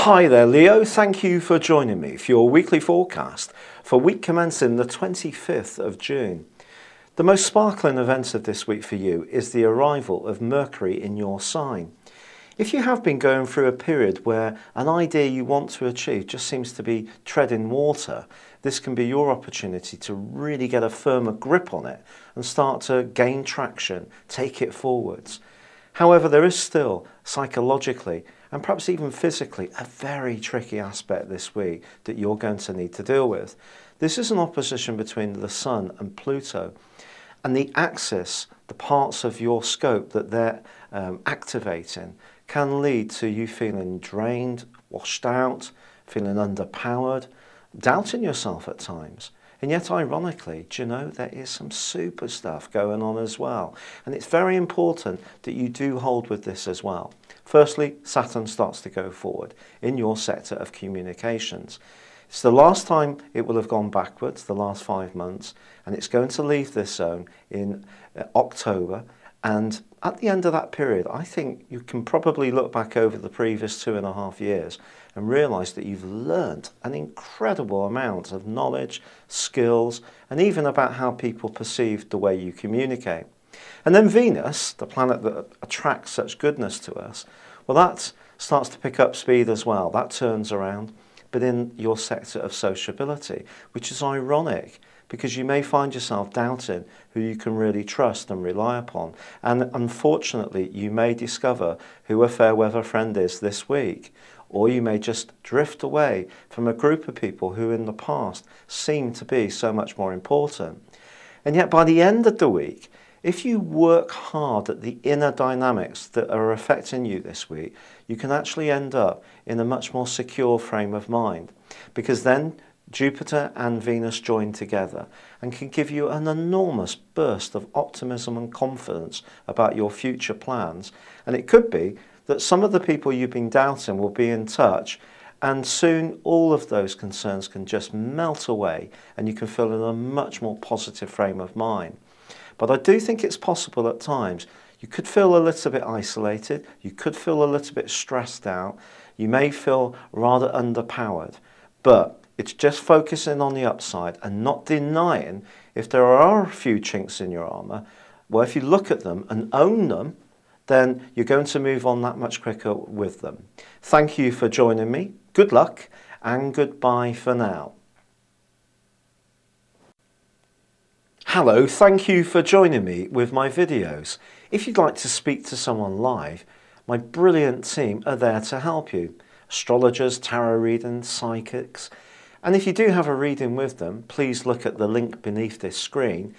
Hi there Leo, thank you for joining me for your weekly forecast for week commencing the 25th of June. The most sparkling event of this week for you is the arrival of Mercury in your sign. If you have been going through a period where an idea you want to achieve just seems to be treading water, this can be your opportunity to really get a firmer grip on it and start to gain traction, take it forwards. However, there is still psychologically and perhaps even physically a very tricky aspect this week that you're going to need to deal with. This is an opposition between the Sun and Pluto, and the axis, the parts of your scope that they're activating, can lead to you feeling drained, washed out, feeling underpowered, doubting yourself at times. And yet, ironically, do you know, there is some super stuff going on as well. And it's very important that you do hold with this as well. Firstly, Saturn starts to go forward in your sector of communications. It's the last time it will have gone backwards, the last 5 months, and it's going to leave this zone in October. And at the end of that period, I think you can probably look back over the previous 2.5 years and realise that you've learnt an incredible amount of knowledge, skills, and even about how people perceive the way you communicate. And then Venus, the planet that attracts such goodness to us, well, that starts to pick up speed as well. That turns around, but in your sector of sociability, which is ironic, because you may find yourself doubting who you can really trust and rely upon. And unfortunately, you may discover who a fair weather friend is this week. Or you may just drift away from a group of people who in the past seemed to be so much more important. And yet by the end of the week, if you work hard at the inner dynamics that are affecting you this week, you can actually end up in a much more secure frame of mind. Because then Jupiter and Venus join together and can give you an enormous burst of optimism and confidence about your future plans. And it could be that some of the people you've been doubting will be in touch, and soon all of those concerns can just melt away and you can feel in a much more positive frame of mind. But I do think it's possible at times you could feel a little bit isolated, you could feel a little bit stressed out, you may feel rather underpowered, but it's just focusing on the upside and not denying if there are a few chinks in your armour. Well, if you look at them and own them, then you're going to move on that much quicker with them. Thank you for joining me. Good luck and goodbye for now. Hello, thank you for joining me with my videos. If you'd like to speak to someone live, my brilliant team are there to help you. Astrologers, tarot readers, psychics. And if you do have a reading with them, please look at the link beneath this screen.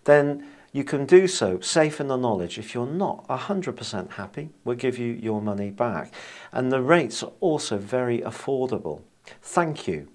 Then you can do so safe in the knowledge if you're not 100% happy, we'll give you your money back. And the rates are also very affordable. Thank you.